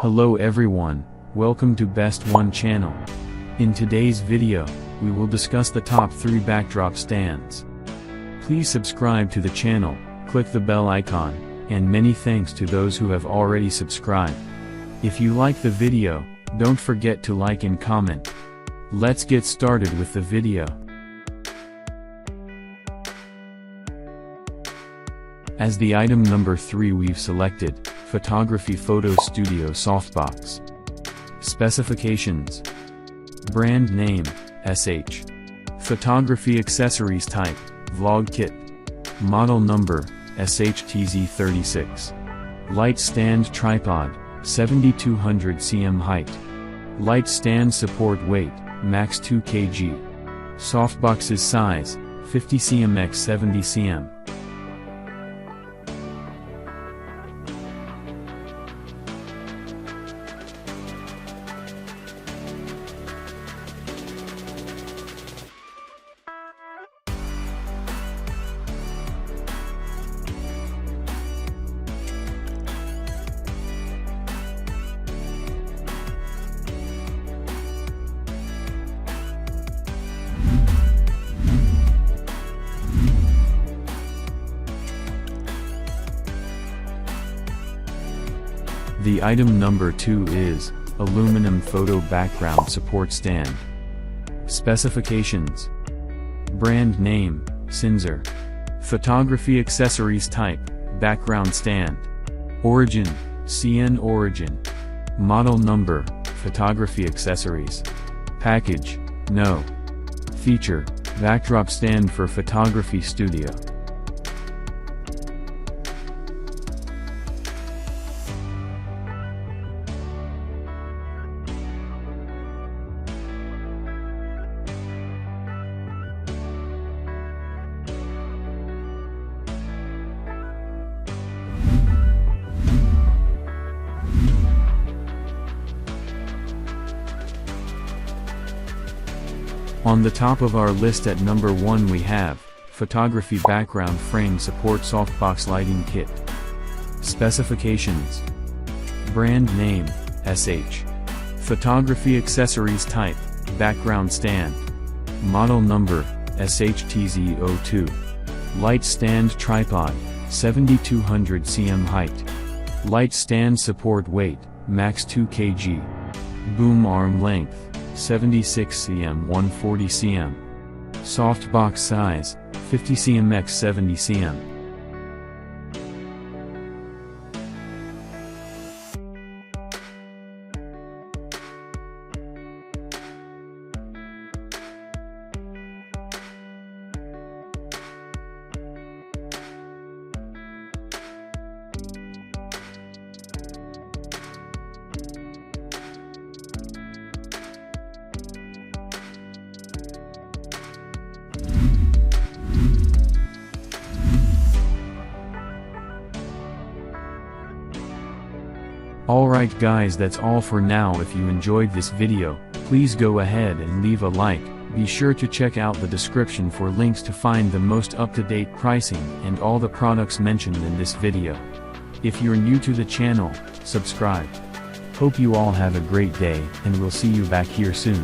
Hello everyone, welcome to Best One channel. In today's video, we will discuss the top 3 backdrop stands. Please subscribe to the channel, click the bell icon, and many thanks to those who have already subscribed. If you like the video, don't forget to like and comment. Let's get started with the video. As the item number 3 we've selected, Photography Photo Studio Softbox. Specifications. Brand name, SH. Photography accessories type, Vlog Kit. Model number, SHTZ36. Light stand tripod, 7200 cm height. Light stand support weight, max 2 kg. Softbox's size, 50 cm x 70 cm. The item number 2 is aluminum photo background support stand. Specifications. Brand name, Cinzer. Photography accessories type, background stand. Origin, CN origin. Model number, photography accessories. Package, no. Feature, backdrop stand for photography studio. On the top of our list at number 1 we have, Photography Background Frame Support Softbox Lighting Kit. Specifications. Brand name, SH. Photography accessories type, background stand. Model number, SHTZ02. Light stand tripod, 7200 cm height. Light stand support weight, max 2 kg. Boom arm length, 76 cm 140 cm. Softbox size, 50 cm x 70 cm. Alright guys, that's all for now. If you enjoyed this video, please go ahead and leave a like. Be sure to check out the description for links to find the most up-to-date pricing and all the products mentioned in this video. If you're new to the channel, subscribe. Hope you all have a great day, and we'll see you back here soon.